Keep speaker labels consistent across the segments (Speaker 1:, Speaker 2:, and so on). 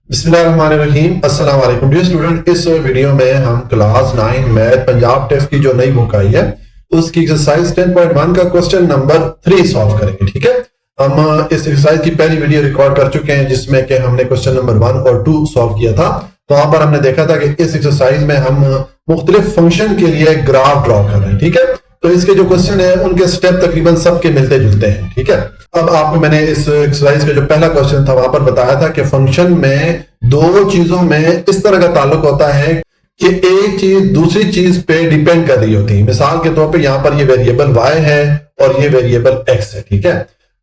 Speaker 1: बिस्मिल्लाहिर्रहमानिर्रहीम। अस्सलाम वालेकुम डियर स्टूडेंट। इस वीडियो में हम क्लास 9 मैथ पंजाब टेस्ट की जो नई बुक आई है उसकी एक्सरसाइज 10.1 का क्वेश्चन नंबर 3 सॉल्व करेंगे। ठीक है, हम इस एक्सरसाइज की पहली वीडियो रिकॉर्ड कर चुके हैं जिसमें कि हमने क्वेश्चन नंबर 1 और 2 सॉल्व किया था। तो वहां पर हमने देखा था कि इस एक्सरसाइज में हम मुख्तलिफ फंक्शन के लिए ग्राफ ड्रॉ कर रहे हैं। ठीक है, तो इसके जो क्वेश्चन है उनके स्टेप तकरीबन सबके मिलते जुलते हैं। ठीक है, अब आपको मैंने इस एक्सरसाइज का जो पहला क्वेश्चन था वहां पर बताया था कि फंक्शन में दो चीजों में इस तरह का ताल्लुक होता है कि एक चीज दूसरी चीज पे डिपेंड कर रही होती है। मिसाल के तौर पे यहाँ पर ये वेरिएबल y है और ये वेरिएबल x है। ठीक है,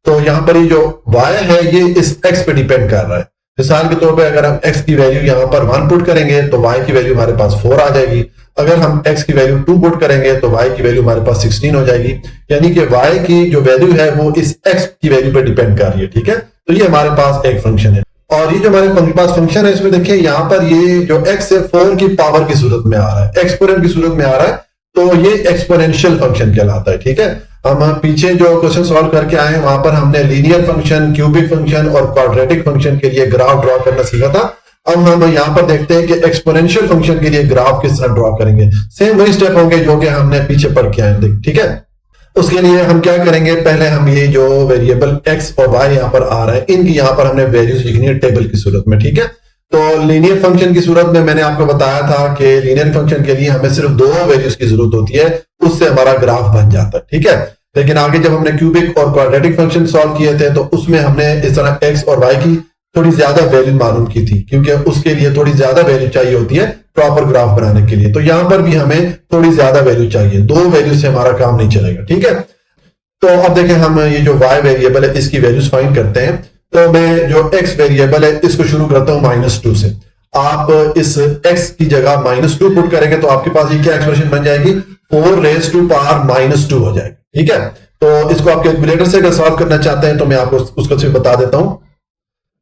Speaker 1: तो यहाँ पर ये जो y है ये इस x पे डिपेंड कर रहा है। मिसाल के तौर पे अगर हम x की वैल्यू यहाँ पर 1 पुट करेंगे तो y की वैल्यू हमारे पास 4 आ जाएगी। अगर हम x की वैल्यू 2 पुट करेंगे तो y की वैल्यू हमारे पास 16 हो जाएगी। यानी कि y की जो वैल्यू है वो इस x की वैल्यू पर डिपेंड कर रही है। ठीक है, तो ये हमारे पास एक फंक्शन है और ये जो हमारे पास फंक्शन है इसमें देखिए यहाँ पर ये जो x है 4 की पावर की सूरत में आ रहा है, एक्सपोनेंट की सूरत में आ रहा है, तो ये एक्सपोनेंशियल फंक्शन कहलाता है। ठीक है, हम पीछे जो क्वेश्चन सॉल्व करके आए वहां पर हमने लीनियर फंक्शन, क्यूबिक फंक्शन और क्वाड्रेटिक फंक्शन के लिए ग्राफ ड्रॉ करना सीखा था। अब हम यहाँ पर देखते हैं कि एक्सपोनेंशियल फंक्शन के लिए ग्राफ किस तरह ड्रॉ करेंगे। सेम वही स्टेप होंगे जो कि हमने पीछे पढ़ के आए। ठीक है, उसके लिए हम क्या करेंगे, पहले हम ये जो वेरिएबल x और y यहाँ पर आ रहा है इनकी यहाँ पर हमने वैल्यूज लिखनी है टेबल की सूरत में। ठीक है, तो लीनियर फंक्शन की सूरत में मैंने आपको बताया था कि लीनियर फंक्शन के लिए हमें सिर्फ दो वैल्यूज की जरूरत होती है, उससे हमारा ग्राफ बन जाता है। ठीक है, लेकिन आगे जब हमने क्यूबिक और क्वाड्रेटिक फंक्शन सॉल्व किए थे तो उसमें हमने इस तरह x और y की थोड़ी ज्यादा वैल्यू मालूम की थी क्योंकि उसके लिए थोड़ी ज्यादा वैल्यू चाहिए होती है प्रॉपर ग्राफ बनाने के लिए। तो यहां पर भी हमें थोड़ी ज्यादा वैल्यू चाहिए, दो वैल्यू से हमारा काम नहीं चलेगा। ठीक है, तो अब देखें हम ये जो y वेरिएबल है इसकी वैल्यूज फाइंड करते हैं। तो मैं जो x वेरिएबल है इसको शुरू करता हूं -2 से। आप इस x की जगह -2 पुट करेंगे तो आपके पास ये क्या एक्सप्रेशन बन जाएगी, 4 रेज़ टू पावर -2 हो जाएगी। ठीक है, तो इसको आप कैलकुलेटर से अगर सॉल्व करना चाहते हैं तो मैं आपको उसको सिर्फ बता देता हूं।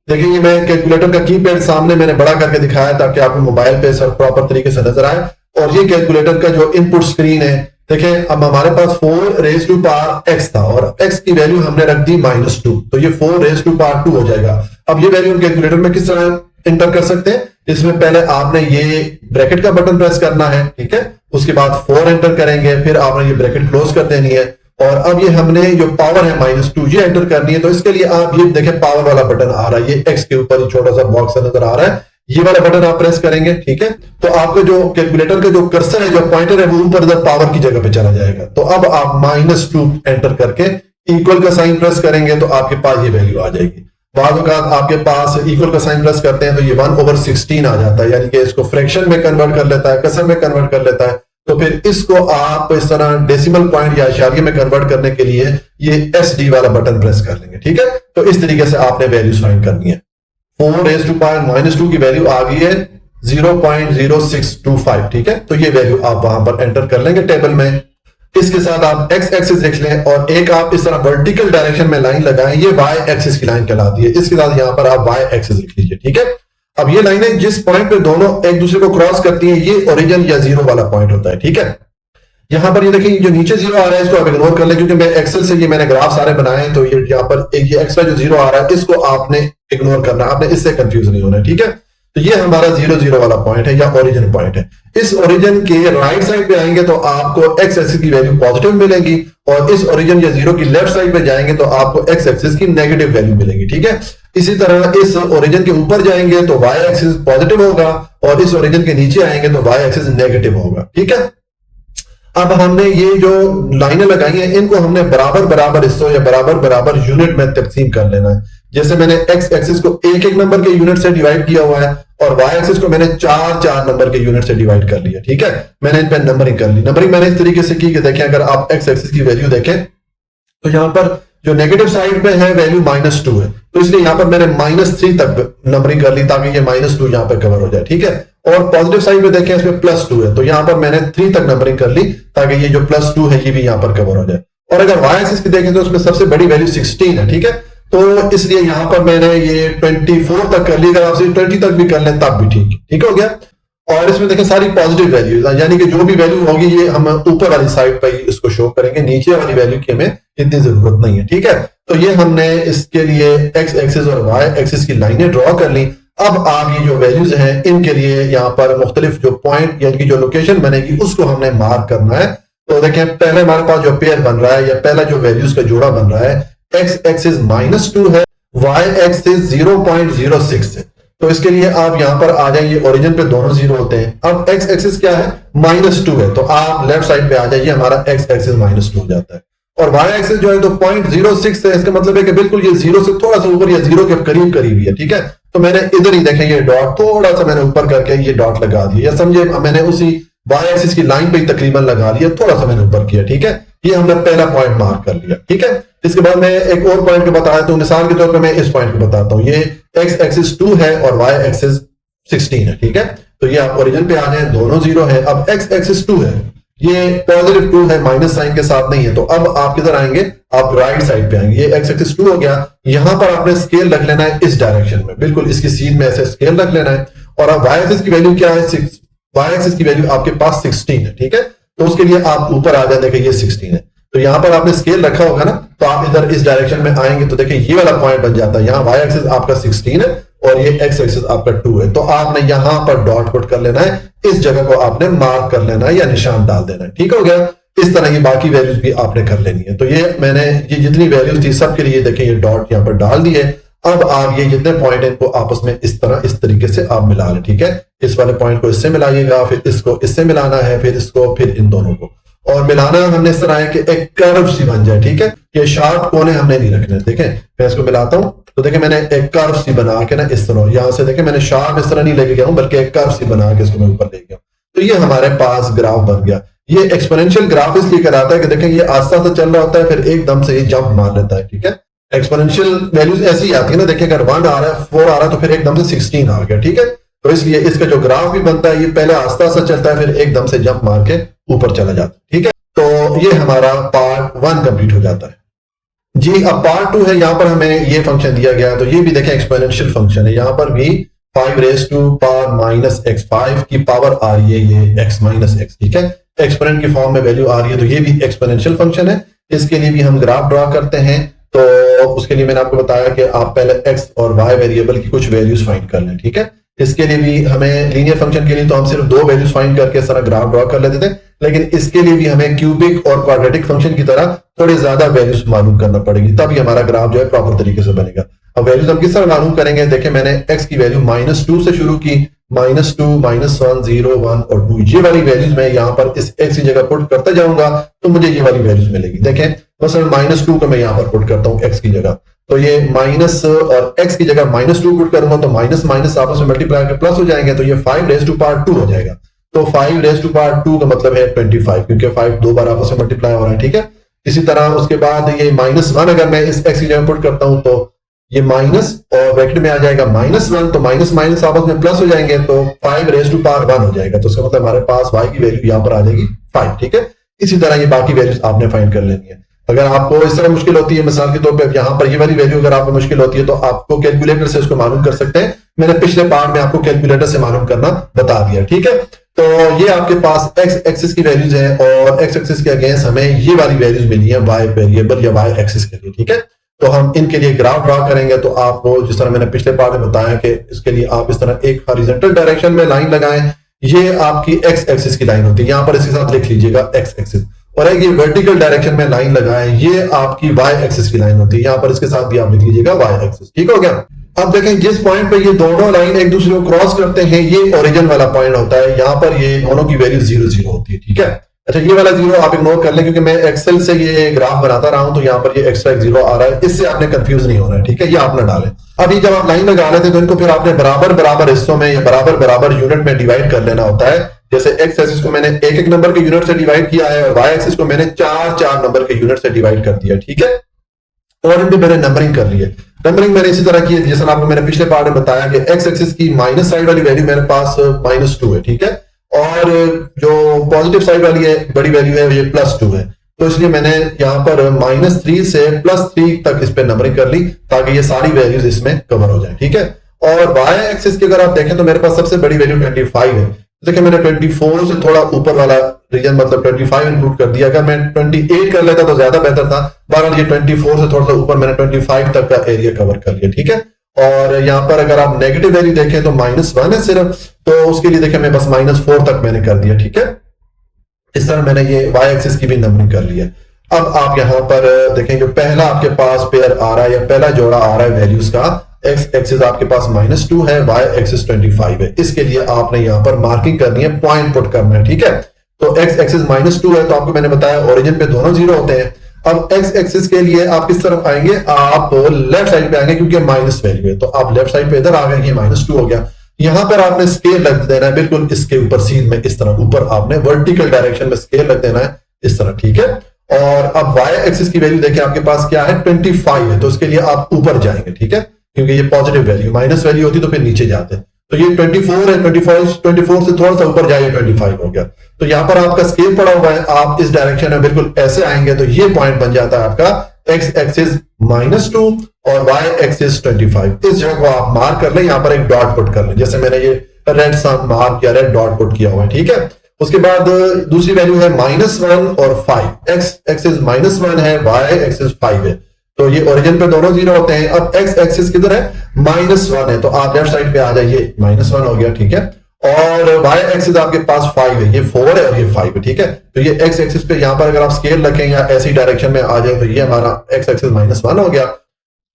Speaker 1: देखिए ये मैं कैलकुलेटर का कीपैड सामने मैंने बड़ा करके दिखाया ताकि आपको मोबाइल पे सब प्रॉपर तरीके से नजर आए। और ये कैलकुलेटर का जो इनपुट स्क्रीन है, देखिए अब हमारे पास 4 रेज़ टू पावर x था और x की वैल्यू हमने रख दी -2, तो ये 4 रेज़ टू पावर 2 हो जाएगा। अब ये वैल्यू हम कैलकुलेटर में किस तरह इंटर कर सकते हैं, इसमें पहले आपने ये ब्रैकेट का बटन प्रेस करना है। ठीक है, उसके बाद 4 एंटर करेंगे, फिर आपने ये ब्रैकेट क्लोज कर देनी है और अब ये हमने जो पावर है -2 ये एंटर करनी है। तो इसके लिए आप ये देखें पावर वाला बटन आ रहा है, ये x के ऊपर छोटा सा बॉक्स नजर आ रहा है, ये वाला बटन आप प्रेस करेंगे। ठीक है, तो आपका जो कैलकुलेटर का जो कर्सर है, जो पॉइंटर है, वो ऊपर इधर पावर की जगह पे चला जाएगा। तो अब आप -2 एंटर करके इक्वल का साइन प्रेस करेंगे तो आपके पास ये वैल्यू आ जाएगी। बाद में आपके पास इक्वल का साइन प्रेस करते हैं तो ये 1/16 आ जाता है, यानी कि इसको फ्रैक्शन में कन्वर्ट कर लेता है, कसर में कन्वर्ट कर लेता है। तो फिर इसको आप इस तरह डेसिमल पॉइंट या इशारिये में कन्वर्ट करने के लिए ये SD वाला बटन प्रेस कर लेंगे। ठीक है, तो इस तरीके से आपने वैल्यूज फाइंड करनी है। 4 रेज़ टू पावर -2 की वैल्यू आ गई है 0.0625। ठीक है, तो ये वैल्यू आप वहां पर एंटर कर लेंगे टेबल में। इसके साथ आप x एक्सिस लिख लें और एक आप इस तरह वर्टिकल डायरेक्शन में लाइन लगाएं, ये y एक्सिस की लाइन कहलाती है। इसके साथ यहां पर आप y एक्सिस लिख लीजिए। ठीक है, अब ये लाइनें जिस पॉइंट पे दोनों एक दूसरे को क्रॉस करती हैं ये ओरिजिन या जीरो वाला पॉइंट होता है। ठीक है, यहां पर ये देखिए जो नीचे जीरो आ रहा है इसको आप इग्नोर कर लें क्योंकि मैं एक्सेल से ये मैंने ग्राफ सारे बनाए हैं, तो ये यहाँ पर एक ये एक्स्ट्रा जो जीरो आ रहा है इसको आपने इग्नोर करना, आपने इससे कंफ्यूज नहीं होना है। ठीक है, तो ये हमारा 0 वाला पॉइंट है या ओरिजिन पॉइंट है। इस ओरिजिन के राइट साइड पे आएंगे तो आपको x एक्सिस की वैल्यू पॉजिटिव मिलेगी और इस ओरिजिन या जीरो की लेफ्ट साइड पे जाएंगे तो आपको x एक्सिस की नेगेटिव वैल्यू मिलेगी। ठीक है, इसी तरह इस ओरिजिन के ऊपर जाएंगे तो y एक्सिस पॉजिटिव होगा और इस ओरिजिन के नीचे आएंगे तो y एक्सिस नेगेटिव होगा। ठीक है, अब हमने ये जो लाइनें लगाई हैं इनको हमने बराबर बराबर हिस्सों या बराबर बराबर यूनिट में तकसीम कर लेना है। जैसे मैंने x एक्सिस को एक नंबर के यूनिट से डिवाइड किया हुआ है और y एक्सिस को मैंने 4 नंबर के यूनिट से डिवाइड कर लिया। ठीक है, मैंने इन पर नंबरिंग कर ली। नंबरिंग मैंने इस तरीके से की कि देखें अगर आप x एक्सिस की वैल्यू देखें तो यहां पर जो नेगेटिव साइड पे है वैल्यू -2 है, तो इसलिए यहां पर मैंने -3 तक नंबरिंग कर ली ताकि ये -2 यहां पे कवर हो जाए। ठीक है, और पॉजिटिव साइड पे देखें इसमें +2 है, तो यहां पर मैंने 3 तक नंबरिंग कर ली ताकि ये जो +2 है ये भी यहां पर कवर हो जाए। और अगर y एक्सिस की देखें तो उसमें सबसे बड़ी वैल्यू 16 है। ठीक है, तो इसलिए यहां पर मैंने ये 24 तक कर ली, अगर आप 20 तक भी कर लें तब भी ठीक हो गया। और इसमें देखें सारी पॉजिटिव वैल्यूज, यानी कि जो भी वैल्यू होगी ये हम ऊपर वाली साइड पर इसको शो करेंगे, नीचे वाली वैल्यू की हमें इतनी जरूरत नहीं है। ठीक है, तो ये हमने इसके लिए x एक्सिस और y एक्सिस की लाइनें ड्रॉ कर ली। अब आप ये जो वैल्यूज हैं इनके लिए यहाँ पर मुख्तलिफ जो पॉइंट या इनकी जो लोकेशन बनेगी उसको हमने मार्क करना है। तो देखें पहले हमारे पास जो पेयर बन रहा है या पहला जो वैल्यूज का जोड़ा बन रहा है, एक्स एक्सिस -2 है, वाई एक्सिस 0.06 है। तो इसके लिए आप यहां पर आ जाइए, ओरिजिन पे दोनों जीरो होते हैं। अब एक्स एक्सिस क्या है, -2 है, तो आप लेफ्ट साइड पे आ जाइए, हमारा एक्स एक्सिस -2 हो जाता है। और वाई एक्सिस जो है तो 0.06 है, इसका मतलब है कि बिल्कुल ये जीरो से थोड़ा सा ऊपर या जीरो के करीब करीब ही है, ठीक है। तो मैंने इधर ही देखें ये डॉट थोड़ा सा मैंने ऊपर करके ये डॉट लगा दिया, या समझे मैंने उसी वाई एक्सिस की लाइन पे ही तकरीबन लगा दिया, थोड़ा सा मैंने ऊपर किया, ठीक है। ये हमने पहला पॉइंट मार्क कर लिया, ठीक है। इसके बाद मैं एक और पॉइंट को बता देता हूं, मिसाल के तौर पे मैं इस पॉइंट को बताता हूं। ये एक्स एक्सिस 2 है और वाई एक्सिस 16 है, ठीक है। तो ये आप ओरिजिन पे आ जाए, दोनों जीरो है। अब एक्स एक्सिस 2 है, ये पॉजिटिव 2 है, माइनस साइन के साथ नहीं है। तो अब आप किधर आएंगे, आप राइट साइड पे आएंगे। ये एक्स एक्सिस 2 हो गया, यहां पर आपने स्केल रख लेना है इस डायरेक्शन में, बिल्कुल इसकी सीध में ऐसे स्केल रख लेना है। और अब वाई एक्सिस की वैल्यू क्या है, वाई एक्सिस की वैल्यू आपके पास 16 है, ठीक है। तो उसके लिए आप ऊपर आ जाए, देखिए ये 16 है, तो यहां पर आपने स्केल रखा होगा ना, तो आप इधर इस डायरेक्शन में आएंगे तो देखिए ये वाला पॉइंट बन जाता है। यहाँ वाई एक्सिस आपका 16 है और ये एक्स एक्सिस आपका 2 है। तो आपने यहां पर डॉट पुट कर लेना है, इस जगह को आपने मार्क कर लेना है या निशान डाल देना है, ठीक हो गया। इस तरह की बाकी वैल्यूज भी आपने कर लेनी है। तो ये मैंने ये जितनी वैल्यूज थी सबके लिए देखिए ये डॉट यहां पर डाल दिए। अब आप ये जितने पॉइंट है इनको आपस में इस तरह इस तरीके से आप मिला लें, ठीक है। इस वाले पॉइंट को इससे मिलाइएगा, फिर इसको इससे मिलाना है, फिर इसको, फिर इन दोनों को, और मिलाना हमने इस तरह है कि एक कर्व सी बन जाए, ठीक है। ये शार्प कोने हमने नहीं रखने, देखें मैं इसको मिलाता हूं तो देखें मैंने एक कर्व सी बना के ना इस तरह, यहां से देखें मैंने शार्प इस तरह नहीं लेके गया हूं बल्कि एक कर्व सी बना के इसको मैं ऊपर ले गया। तो ये हमारे पास ग्राफ बन गया। ये एक्सपोनेंशियल ग्राफ इसलिए कहलाता है कि देखें ये आस्ता आस्ता चल रहा होता है, फिर एकदम से ये जंप मार लेता है, ठीक है। एक्सपोनेंशियल वैल्यूज ऐसी ही आती है ना, देखिए अगर 1 आ रहा है, 4 आ रहा है, तो फिर एकदम से 16 आ गया, ठीक है। तो इसलिए इसका जो ग्राफ भी बनता है ये पहले आस्ता आस्ता चलता है, फिर एकदम से जंप मार के ऊपर चला जाता है, ठीक है। तो ये हमारा पार्ट 1 कंप्लीट हो जाता है जी। अब पार्ट 2 है, यहां पर हमें ये फंक्शन दिया गया है, तो ये भी देखें एक्सपोनेंशियल फंक्शन है। यहां पर भी 5 रेज़ टू पावर -x, 5 की पावर आ रही है ये x -x, ठीक है। एक्सपोनेंट की फॉर्म में वैल्यू आ रही है, तो ये भी एक्सपोनेंशियल फंक्शन है। इसके लिए भी हम ग्राफ ड्रॉ करते हैं। तो उसके लिए मैंने आपको बताया कि आप पहले x और y वेरिएबल की कुछ वैल्यूज फाइंड कर लें, ठीक है। इसके लिए भी हमें लीनियर फंक्शन के लिए तो हम सिर्फ 2 वैल्यूज फाइंड करके इस तरह ग्राफ ड्रॉ कर लेते थे, लेकिन इसके लिए भी हमें क्यूबिक और क्वाड्रेटिक फंक्शन की तरह थोड़ी ज्यादा वैल्यूज मालूम करना पड़ेगी, तभी हमारा ग्राफ जो है प्रॉपर तरीके से बनेगा। अब वैल्यूज हम किस तरह मालूम करेंगे, देखिए मैंने x की वैल्यू -2 से शुरू की, -2, -1, 0, 1 और 2, ये वाली वैल्यूज मैं यहाँ पर इस x की जगह पुट करते जाऊंगा तो मुझे ये वाली वैल्यूज मिलेगी। देखें मसलन -2 को मैं यहाँ पर पुट करता हूँ x की जगह, तो ये माइनस और x की जगह -2 पुट करूंगा तो माइनस माइनस आपस में मल्टीप्लाई करके प्लस हो जाएंगे, तो ये 5 रेज़ टू पावर 2 हो जाएगा। तो 5 रेज़ टू पावर 2 का मतलब है 25, क्योंकि 5 दो बार आपस में मल्टीप्लाई हो रहा है, ठीक है। इसी तरह उसके बाद ये -1 अगर मैं इस x की जगह पुट करता हूं तो ये माइनस और ब्रैकेट में आ जाएगा -1, तो माइनस माइनस आपस में प्लस हो जाएंगे, तो 5 रेज़ टू पावर 1 हो जाएगा। तो इसका मतलब हमारे पास y की वैल्यू यहाँ पर आ जाएगी 5, ठीक है। इसी तरह ये बाकी वैल्यूज आपने फाइंड कर लेनी है। अगर आपको इस तरह मुश्किल होती है, मिसाल के तौर पे यहाँ पर ये वाली वैल्यू अगर आपको मुश्किल होती है तो आपको कैलकुलेटर से इसको मालूम कर सकते हैं। मैंने पिछले पार्ट में आपको कैलकुलेटर से मालूम करना बता दिया, ठीक है। तो ये आपके पास x एक्सिस की वैल्यूज है और x एक्सिस के अगेंस्ट हमें ये वाली वैल्यूज मिली है y वेरिएबल या y एक्सिस के लिए, ठीक है। तो हम इनके लिए ग्राफ ड्रॉ करेंगे। तो आपको जिस तरह मैंने पिछले पार्ट में बताया कि इसके लिए आप इस तरह एक हॉरिजॉन्टल डायरेक्शन में लाइन लगाएं, ये आपकी x एक्सिस की लाइन होती है, यहाँ पर इसके साथ लिख लीजिएगा x एक्सिस, और एक ये वर्टिकल डायरेक्शन में लाइन लगाएं, ये आपकी y एक्सिस की लाइन होती है, यहाँ पर इसके साथ भी आप लिख लीजिएगा y एक्सिस, ठीक हो गया। अब देखें जिस पॉइंट पे ये दोनों लाइन एक दूसरे को क्रॉस करते हैं ये ओरिजिन वाला पॉइंट होता है, यहाँ पर ये दोनों की वैल्यू 0 0 होती है, ठीक है। अच्छा ये वाला 0 आप इग्नोर कर लें क्योंकि मैं एक्सेल से ये ग्राफ बनाता रहा हूं, तो यहाँ पर ये एक्स्ट्रा 0 आ रहा है, इससे आपने कंफ्यूज नहीं होना है, ठीक है। ये आप ना डालें। अभी जब आप लाइन लगा लेते हैं तो इनको फिर आपने बराबर बराबर हिस्सों में या बराबर बराबर यूनिट में डिवाइड कर लेना होता है। जैसे एक्स एक्सिस को मैंने एक नंबर के यूनिट से डिवाइड किया है और वाई एक्सिस को मैंने 4 नंबर के यूनिट से डिवाइड कर दिया, ठीक है। और इनमें मैंने नंबरिंग कर ली है। नंबरिंग मैंने इसी तरह की है जैसा आपको मैंने पिछले पार्ट में बताया कि एक्स एक्सिस की माइनस साइड वाली वैल्यू मेरे पास -2 है, ठीक है, और जो पॉजिटिव साइड वाली है बड़ी वैल्यू है ये +2 है। तो इसलिए मैंने यहाँ पर -3 से +3 तक इस पे नंबरिंग कर ली ताकि ये सारी वैल्यूज इसमें कवर हो जाए, ठीक है। और वाई एक्सिस की अगर आप देखें तो मेरे पास सबसे बड़ी वैल्यू 25 है। देखिए मैंने 24 से थोड़ा ऊपर वाला रीजन मतलब 25 इंक्लूड कर दिया। अगर मैं 28 कर लेता तो ज्यादा बेहतर था। बहरहाल ये 24 से थोड़ा सा ऊपर मैंने 25 तक का एरिया कवर कर लिया, ठीक है। और यहाँ पर अगर आप नेगेटिव वैल्यू देखें तो -1 है सिर्फ, तो उसके लिए देखें मैं बस -4 तक मैंने कर दिया, ठीक है। इस तरह मैंने ये y एक्सिस की भी नंबरिंग कर ली है। अब आप यहाँ पर देखें जो पहला आपके पास पेयर आ रहा है या पहला जोड़ा आ रहा है वैल्यूज का, x एक्सिस आपके पास -2 है, y एक्सिस 25 है। इसके लिए आपने यहाँ पर मार्किंग करनी है, पॉइंट पुट करना है, ठीक है। तो x एक्सिस -2 है, तो आपको मैंने बताया ओरिजिन पे दोनों 0 होते हैं। अब x एक्सिस के लिए आप किस तरफ आएंगे, आप लेफ्ट साइड पे आएंगे क्योंकि माइनस वैल्यू है, तो आप लेफ्ट साइड पे इधर आ गए, ये -2 हो गया। यहां पर आपने स्केल रख देना है बिल्कुल इसके ऊपर, सीध में इस तरह ऊपर आपने वर्टिकल डायरेक्शन में स्केल रख देना है इस तरह, ठीक है। और अब y एक्सिस की वैल्यू देखिए आपके पास क्या है, 25 है, तो उसके लिए आप ऊपर जाएंगे, ठीक है, क्योंकि ये पॉजिटिव वैल्यू, माइनस वैल्यू होती तो फिर नीचे जाते। तो ये 24 है, 24 से थोड़ा सा ऊपर जाइए, 25 हो गया। तो यहां पर आपका स्केल पड़ा हुआ है, आप इस डायरेक्शन में बिल्कुल ऐसे आएंगे तो ये पॉइंट बन जाता है आपका x एक्सिस -2 और y एक्सिस 25। इस जगह को आप मार्क कर लें, यहां पर एक डॉट पुट कर लें, जैसे मैंने ये रेड मार्क या रेड डॉट पुट किया हुआ है, ठीक है। उसके बाद दूसरी वैल्यू है -1 और 5, x एक्सिस -1 है, y एक्सिस 5 है, तो ये ओरिजिन पे दोनों 0 होते हैं। अब x एक्सिस किधर है, -1 है, तो आप लेफ्ट साइड पे आ जाइए, -1 हो गया, ठीक है। और y एक्सिस आपके पास 5 है, ये 4 है और ये 5 है, ठीक है। तो ये x एक्सिस पे यहां पर अगर आप स्केल रखें या ऐसी डायरेक्शन में आ जाए तो ये हमारा x एक्सिस -1 हो गया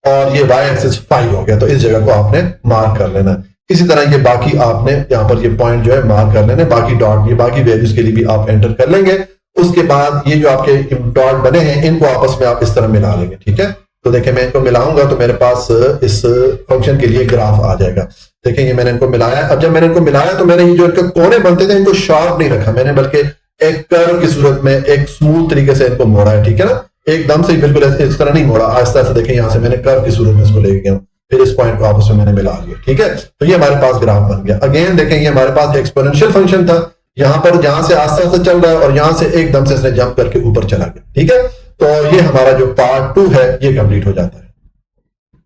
Speaker 1: और ये y एक्सिस 5 हो गया। तो इस जगह को आपने मार्क कर लेना। इसी तरह ये बाकी आपने यहाँ पर ये पॉइंट जो है मार्क कर लेने, बाकी डॉट, ये बाकी वैल्यूज के लिए भी आप एंटर कर लेंगे। उसके बाद ये जो आपके डॉट बने हैं इनको आपस में आप इस तरह मिला लेंगे, ठीक है। तो देखिए मैं इनको मिलाऊंगा तो मेरे पास इस फंक्शन के लिए ग्राफ आ जाएगा। देखिए ये मैंने इनको मिलाया। अब जब मैंने इनको मिलाया तो मैंने ये जो इनके कोने बनते थे इनको शार्प नहीं रखा मैंने, बल्कि एक कर्व की सूरत में एक स्मूथ तरीके से इनको मोड़ा है, ठीक है ना। एकदम से बिल्कुल इस तरह नहीं मोड़ा, आहिस्ता आहिस्ता देखिए यहाँ से मैंने कर्व की सूरत में इसको ले गया, फिर इस पॉइंट को आपस में मैंने मिला लिया, ठीक है। तो ये हमारे पास ग्राफ बन गया। अगेन देखें ये हमारे पास एक्सपोनेंशियल फंक्शन था, यहाँ पर जहां से आस्ते आस्ते चल रहा है और यहां से एकदम से इसने जंप करके ऊपर चला गया, ठीक है। तो ये हमारा जो पार्ट 2 है ये कंप्लीट हो जाता है।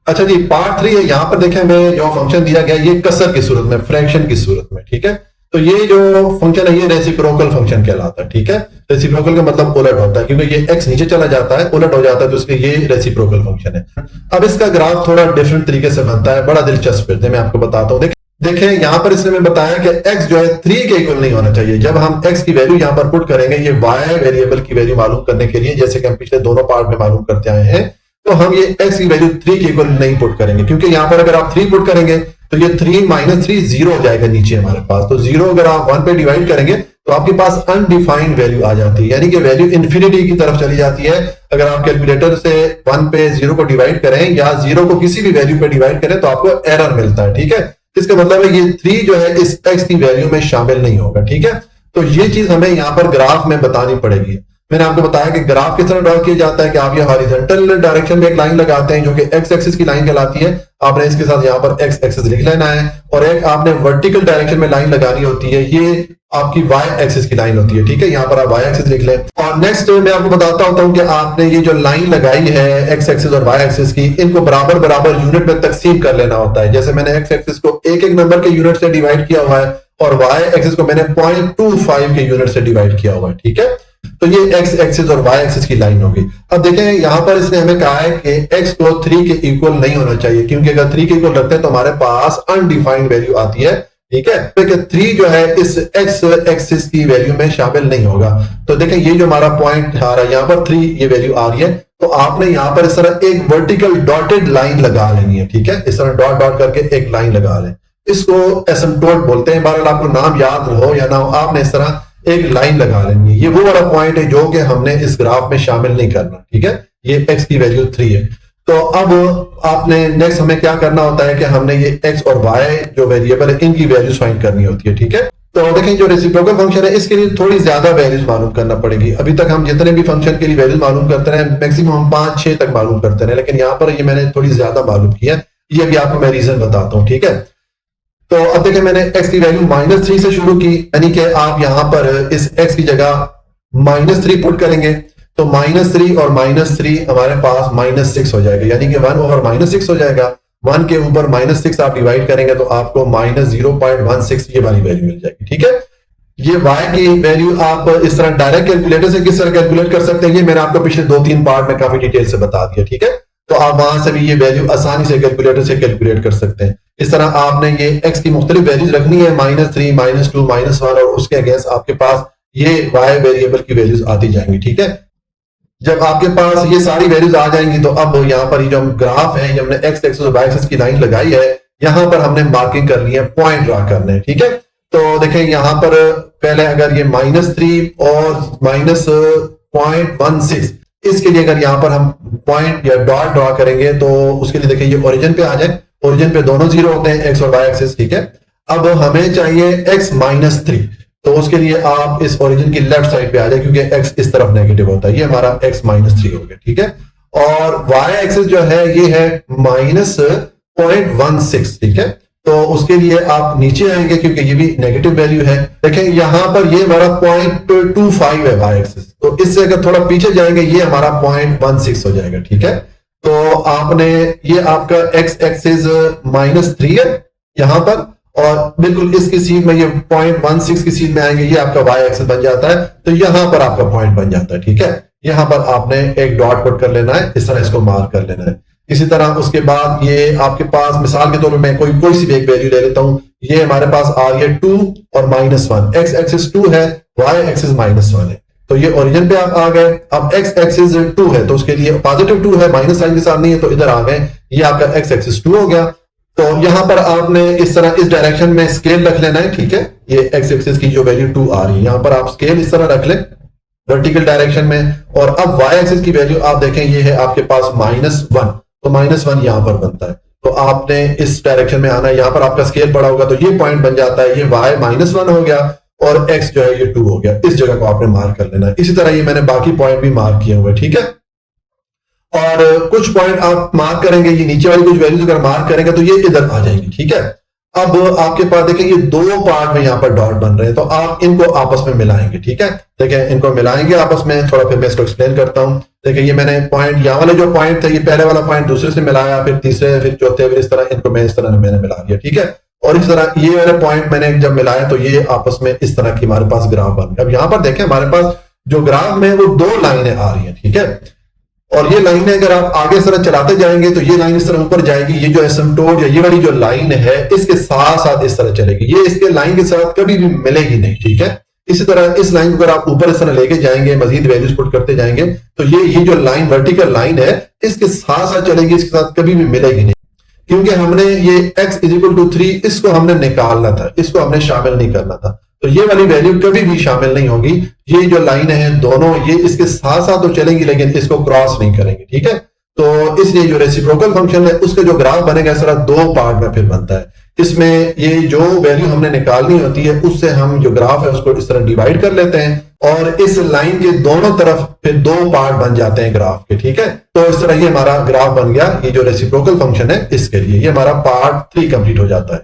Speaker 1: अच्छा जी, पार्ट 3 है। यहां पर देखें हमें जो फंक्शन दिया गया ये कसर की सूरत में, फ्रैक्शन की सूरत में, ठीक है। तो ये जो फंक्शन है ये रेसिप्रोकल फंक्शन कहलाता है, ठीक है। रेसिप्रोकल का मतलब उलट होता है, क्योंकि ये x नीचे चला जाता है, उलट हो जाता है, तो इसलिए ये रेसिप्रोकल फंक्शन है। अब इसका ग्राफ थोड़ा डिफरेंट तरीके से बनता है, बड़ा दिलचस्प है, मैं आपको बताता हूँ। देखें यहां पर इसने मैं बताया कि x जो है 3 के इक्वल नहीं होना चाहिए। जब हम x की वैल्यू यहां पर पुट करेंगे, ये y वेरिएबल की वैल्यू मालूम करने के लिए, जैसे कि हम पिछले दोनों पार्ट में मालूम करते आए हैं, तो हम ये x की वैल्यू 3 के इक्वल नहीं पुट करेंगे, क्योंकि यहां पर अगर आप 3 पुट करेंगे तो ये 3 - 3 0 हो जाएगा नीचे हमारे पास। तो 0 अगर आप 1 पे डिवाइड करेंगे तो आपके पास अनडिफाइंड वैल्यू आ जाती है, यानी कि वैल्यू इन्फिनिटी की तरफ चली जाती है। अगर आप कैलकुलेटर से 1 पे 0 को डिवाइड करें या 0 को किसी भी वैल्यू पे डिवाइड करें तो आपको एरर मिलता है, ठीक है। इसका मतलब है ये 3 जो है इस x की वैल्यू में शामिल नहीं होगा, ठीक है। तो ये चीज हमें यहां पर ग्राफ में बतानी पड़ेगी। मैंने आपको बताया कि ग्राफ किस तरह ड्रॉ किया जाता है कि आप ये हॉरिजॉन्टल डायरेक्शन में एक लाइन लगाते हैं जो कि x एक्सिस की लाइन कहलाती है। आपने इसके साथ यहाँ पर x एक्सिस लिख लेना है, और एक आपने वर्टिकल डायरेक्शन में लाइन लगानी होती है, ये आपकी y एक्सिस की लाइन होती है, ठीक है। यहाँ पर आप y एक्सिस लिख लें। और नेक्स्ट मैं आपको बताता होता हूँ कि आपने ये जो लाइन लगाई है x एक्सिस और y एक्सिस की, इनको बराबर बराबर यूनिट में तकसीम कर लेना होता है। जैसे मैंने x एक्सिस को एक एक नंबर के यूनिट से डिवाइड किया हुआ है और y एक्सिस को मैंने 0.25 के यूनिट से डिवाइड किया हुआ है, ठीक है। तो ये x एक्सिस और y एक्सिस की लाइन होगी। अब देखें यहां पर इसने हमें कहा है कि x को 3 के इक्वल नहीं होना चाहिए, क्योंकि अगर 3 के इक्वल रखते हैं तो हमारे पास अनडिफाइंड वैल्यू आती है, ठीक है। तो 3 जो है इस x एक्सिस की वैल्यू में शामिल नहीं होगा। तो देखें ये जो हमारा पॉइंट आ रहा है यहाँ पर 3 ये वैल्यू आ रही है, तो आपने यहाँ पर इस तरह एक वर्टिकल डॉटेड लाइन लगा लेनी है, ठीक है। इस तरह डॉट डॉट करके एक लाइन लगा लें, इसको एसिम्पटोट बोलते हैं। बहरहाल आपको नाम याद हो या ना हो, आपने इस तरह एक लाइन लगा लेनी है। ये वो वाला पॉइंट है जो कि हमने इस ग्राफ में शामिल नहीं करना, ठीक है। ये x की वैल्यू 3 है। तो अब आपने नेक्स्ट हमें क्या करना होता है कि हमने ये x और y जो वेरिएबल है इनकी वैल्यूज फाइंड करनी होती है, ठीक है। तो देखें जो रेसिप्रोकल फंक्शन है इसके लिए थोड़ी ज्यादा वैल्यूज मालूम करना पड़ेगी। अभी तक हम जितने भी फंक्शन के लिए वैल्यूज मालूम करते रहे मैक्सिमम हम 5-6 तक मालूम करते रहे, लेकिन यहाँ पर ये मैंने थोड़ी ज्यादा मालूम किया। ये भी आपको मैं रीजन बताता हूँ, ठीक है। तो अब देखिए मैंने x की वैल्यू -3 से शुरू की, यानी कि आप यहां पर इस x की जगह -3 पुट करेंगे तो -3 और -3 हमारे पास -6 हो जाएगा, यानी कि 1 ओवर -6 हो जाएगा। 1 के ऊपर -6 आप डिवाइड करेंगे तो आपको -0.16 ये वाली वैल्यू मिल जाएगी, ठीक है। ये y की वैल्यू आप इस तरह डायरेक्ट कैलकुलेटर से किस तरह कैलकुलेट कर सकते हैं, ये मैंने आपको पिछले 2-3 पार्ट में काफी डिटेल से बता दिया, ठीक है। तो आप वहां से भी ये वैल्यू आसानी से कैलकुलेटर से कैलकुलेट कर सकते हैं। इस तरह आपने ये x की मुख्तलिफ वैल्यूज रखनी है, -3, -2, -1, और उसके अगेंस्ट आपके पास ये y वेरिएबल की वैल्यूज आती जाएंगी। ठीक है, जब आपके पास ये सारी वैल्यूज आ जाएंगी तो अब यहाँ पर ये जो ग्राफ है, ये हमने x एक्सिस और y एक्सिस की लाइन लगाई है, यहाँ पर हमने मार्किंग करनी है, पॉइंट ड्रा करने हैं। ठीक है, तो देखें यहाँ पर पहले अगर ये -3 और -0.16, इसके लिए अगर यहाँ पर हम पॉइंट या डॉट ड्रा करेंगे तो उसके लिए देखिए ये ओरिजिन पे आ जाए, ओरिजिन पे दोनों जीरो होते हैं, x और y एक्सिस। ठीक है, अब हमें चाहिए x -3, तो उसके लिए आप इस ओरिजिन की लेफ्ट साइड पे आ जाए क्योंकि x इस तरफ नेगेटिव होता है, ये हमारा x -3 हो गया। ठीक है, और y एक्सिस जो है ये है -0.16। ठीक है, तो उसके लिए आप नीचे आएंगे क्योंकि ये भी नेगेटिव वैल्यू है। देखें यहाँ पर ये हमारा 0.25 है y एक्सिस, तो इससे अगर थोड़ा पीछे जाएंगे ये हमारा 0.16 हो जाएगा। ठीक है, तो आपने ये आपका x एक्सिस -3 है यहाँ पर, और बिल्कुल इसकी सीध में ये 0.16 की सीध में आएंगे, ये आपका y एक्सिस बन जाता है, तो यहां पर आपका पॉइंट बन जाता है। ठीक है, यहां पर आपने एक डॉट पुट कर लेना है, इस तरह इसको मार्क कर लेना है। इसी तरह उसके बाद ये आपके पास मिसाल के तौर पर मैं कोई सी भी एक वैल्यू ले लेता हूं, ये हमारे पास आ रही है 2 और -1, x एक्सिस 2 है, y एक्सिस -1 है, तो ये ओरिजिन पे आप आ गए। अब x एक्सिस 2 है तो उसके लिए पॉजिटिव 2 है, माइनस साइन के साथ नहीं है, तो इधर आ गए, ये आपका x एक्सिस 2 हो गया। तो यहां पर आपने इस तरह इस डायरेक्शन में स्केल रख लेना है। ठीक है, ये x एक्सिस की जो वैल्यू 2 आ रही है, यहां पर आप स्केल इस तरह रख लें वर्टिकल डायरेक्शन में, और अब y एक्सिस की वैल्यू आप देखें ये है आपके पास -1, तो -1 यहां पर बनता है, तो आपने इस डायरेक्शन में आना है, यहां पर आपका स्केल पड़ा होगा तो ये पॉइंट बन जाता है, ये y -1 हो गया और x जो है ये 2 हो गया। इस जगह को आपने मार्क कर लेना है। इसी तरह ये मैंने बाकी पॉइंट भी मार्क किए हुए। ठीक है, और कुछ पॉइंट आप मार्क करेंगे, ये नीचे वाली कुछ वैल्यूज अगर मार्क करेंगे तो ये इधर आ जाएंगी। ठीक है, अब आपके पास देखिए ये दो पार्ट में यहाँ पर डॉट बन रहे हैं, तो आप इनको आपस में मिलाएंगे। ठीक है, देखिए इनको मिलाएंगे आपस में, थोड़ा फिर मैं इसको एक्सप्लेन करता हूँ। देखिए ये मैंने पॉइंट, यहाँ वाले जो पॉइंट थे, ये पहले वाला पॉइंट दूसरे से मिलाया, फिर तीसरे, फिर चौथे, फिर इस तरह इनको मैं इस तरह मैंने मिला दिया। ठीक है, और इस तरह ये वाले पॉइंट मैंने जब मिलाया तो ये आपस में इस तरह की हमारे पास ग्राफ बन गया। अब यहाँ पर देखें हमारे पास जो ग्राफ में वो दो लाइनें आ रही है। ठीक है, और ये लाइनें अगर आप आगे इस तरह चलाते जाएंगे तो ये लाइन इस तरह ऊपर जाएगी, ये जो एसिम्पटोट या ये वाली जो लाइन है इसके साथ साथ इस तरह चलेगी, ये इसके लाइन के साथ कभी भी मिलेगी नहीं। ठीक है, इसी तरह इस लाइन को अगर आप ऊपर इस तरह लेके जाएंगे, मजीद वैल्यूज पुट करते जाएंगे, तो ये जो लाइन वर्टिकल लाइन है इसके साथ साथ चलेगी, इसके साथ कभी भी मिलेगी नहीं, क्योंकि हमने ये x = 3 इसको हमने निकालना था, इसको हमने शामिल नहीं करना था, तो ये वाली वैल्यू कभी भी शामिल नहीं होगी। ये जो लाइन है दोनों ये इसके साथ साथ तो चलेंगी लेकिन इसको क्रॉस नहीं करेंगे। ठीक है, तो इसलिए जो रेसिप्रोकल फंक्शन है उसका जो ग्राफ बनेगा इस तरह दो पार्ट में फिर बनता है। इसमें ये जो वैल्यू हमने निकालनी होती है उससे हम जो ग्राफ है उसको इस तरह डिवाइड कर लेते हैं, और इस लाइन के दोनों तरफ फिर दो पार्ट बन जाते हैं ग्राफ के। ठीक है, तो इस तरह ये हमारा ग्राफ बन गया, ये जो रेसिप्रोकल फंक्शन है इसके लिए ये हमारा पार्ट 3 कंप्लीट हो जाता है।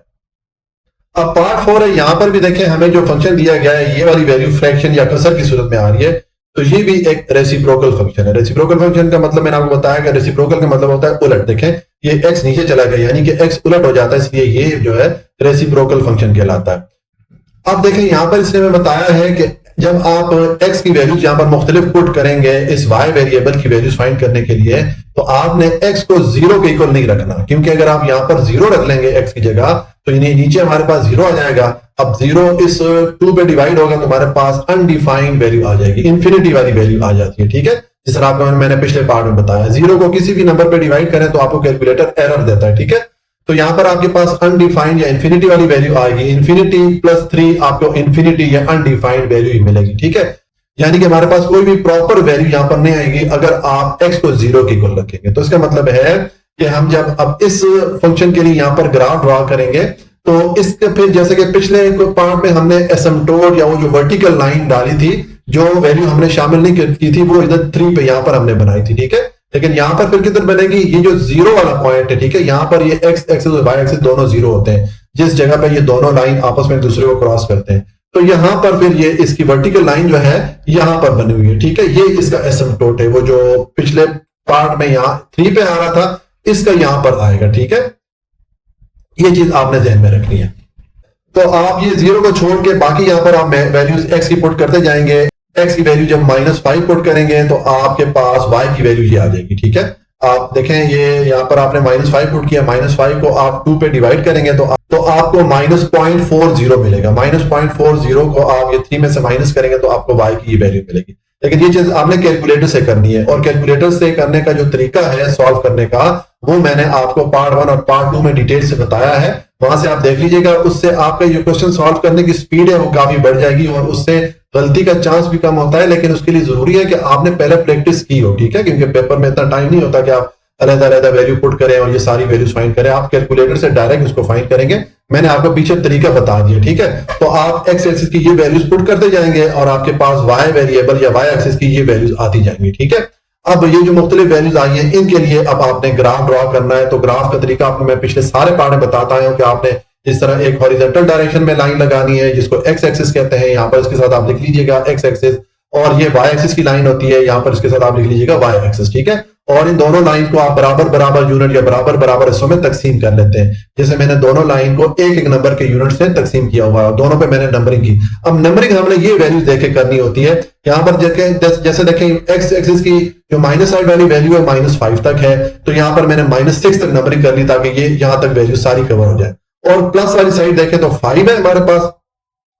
Speaker 1: अब पार्ट 4 है, यहां पर भी देखें हमें जो फंक्शन दिया गया है ये वाली वैल्यू फ्रैक्शन या कसर की सूरत में आ रही है, तो ये भी एक रेसिप्रोकल फंक्शन है। रेसिप्रोकल फंक्शन का मतलब मैंने आपको बताया कि रेसिप्रोकल का मतलब होता है उलट। देखें ये x नीचे चला गया यानी कि x उलट हो जाता है, इसलिए ये जो है रेसिप्रोकल फंक्शन कहलाता है। अब देखें यहां पर इसने हमें बताया है कि जब आप x की वैल्यूज यहां पर मुख्तलिफ पुट करेंगे इस y वेरिएबल की वैल्यूज फाइंड करने के लिए, तो आपने x को 0 के इक्वल नहीं रखना, क्योंकि अगर आप यहां पर 0 रख लेंगे x की जगह तो नीचे हमारे पास 0 आ जाएगा। अब 0 इस 2 पे डिवाइड होगा तो हमारे पास अनडिफाइंड वैल्यू आ जाएगी, इंफिनिटी वाली वैल्यू आ जाती है। ठीक है, जिस तरह आपको मैंने पिछले पार्ट में बताया, 0 को किसी भी नंबर पे डिवाइड करें तो आपको कैलकुलेटर एरर देता है। ठीक है, तो यहां पर आपके पास अनडिफाइंड या इंफिनिटी वाली वैल्यू आएगी, इंफिनिटी +3 आपको इंफिनिटी या अनडिफाइंड वैल्यू ही मिलेगी। ठीक है, यानी कि हमारे पास कोई भी प्रॉपर वैल्यू यहां पर नहीं आएगी अगर आप x को 0 के इक्वल रखेंगे। तो इसका मतलब है कि हम जब अब इस फंक्शन के लिए यहां पर ग्राफ ड्रॉ करेंगे तो इसके फिर जैसे कि पिछले पार्ट में हमने एसिम्पटोट या वो जो वर्टिकल लाइन डाली थी, जो वैल्यू हमने शामिल नहीं की थी वो इधर 3 पे यहां पर हमने बनाई थी। ठीक है, लेकिन यहां पर फिर किधर बनेगी, ये जो 0 वाला पॉइंट है। ठीक है, यहां पर ये x एक्सिस और y एक्सिस दोनों 0 होते हैं, जिस जगह पर ये दोनों लाइन आपस में दूसरे को क्रॉस करते हैं, तो यहां पर फिर ये इसकी वर्टिकल लाइन जो है यहां पर बनी हुई है। ठीक है, ये इसका एसिम्पटोट है, वो जो पिछले पार्ट में यहां 3 पे आ रहा था इसका यहां पर आएगा। ठीक है, ये चीज आपने ध्यान में रखनी है। तो आप ये 0 को छोड़ के बाकी यहां पर आप वैल्यूज x की पुट करते जाएंगे। x की वैल्यू जब -5 पुट करेंगे तो आपके पास y की वैल्यू ये आ जाएगी। ठीक है, आप देखें ये यहाँ पर आपने -5 पुट किया, -5 को आप 2 पे डिवाइड करेंगे तो आपको -0.40 मिलेगा। -0.40 को आप ये 3 में से माइनस करेंगे तो आपको y की ये वैल्यू मिलेगी। लेकिन ये चीज आपने कैलकुलेटर से करनी है, और कैलकुलेटर से करने का जो तरीका है सॉल्व करने का, वो मैंने आपको पार्ट 1 और पार्ट 2 में डिटेल से बताया है, वहां से आप देख लीजिएगा। उससे आपका जो क्वेश्चन सॉल्व करने की स्पीड है वो काफी बढ़ जाएगी, और उससे गलती का चांस भी कम होता है। लेकिन उसके लिए जरूरी है कि आपने पहले प्रैक्टिस की हो, ठीक है, क्योंकि पेपर में इतना टाइम नहीं होता कि आप अलग-अलग वैल्यू पुट करें और ये सारी वैल्यूज फाइंड करें। आप कैलकुलेटर से डायरेक्ट उसको फाइंड करेंगे, मैंने आपको पीछे तरीका बता दिया, ठीक है। तो आप एक्स एक्सिस की ये वैल्यूज पुट करते जाएंगे और आपके पास वाई वेरिएबल या वाई एक्सिस की ये वैल्यूज आती जाएंगी, ठीक है। अब ये जो मुख्तलिफ वैल्यूज आई हैं, इनके लिए अब आपने ग्राफ ड्रॉ करना है। तो ग्राफ का तरीका आपको मैं पिछले सारे पार्ट में बताता हूं कि आपने इस तरह एक हॉरिजॉन्टल डायरेक्शन में लाइन लगानी है जिसको एक्स एक्सिस कहते हैं। यहाँ पर इसके साथ आप लिख लीजिएगा एक्स एक्सिस, और ये वाई एक्सिस की लाइन होती है, यहाँ पर इसके साथ आप लिख लीजिएगा वाई एक्सिस, ठीक है। और इन दोनों लाइन को आप बराबर बराबर यूनिट या बराबर बराबर हिस्सों में तकसीम कर लेते हैं। जैसे मैंने दोनों लाइन को एक एक नंबर के यूनिट से तकसीम किया हुआ है, दोनों पे मैंने नंबरिंग की। अब नंबरिंग हमने ये वैल्यूज देके करनी होती है। यहाँ पर जैसे देखें एक्स एक्सिस की जो माइनस साइड वाली वैल्यू है -5 तक है, तो यहाँ पर मैंने -6 तक नंबरिंग कर ली ताकि ये यहाँ तक वैल्यू सारी कवर हो जाए। और प्लस वाली साइड देखें तो 5 है हमारे पास,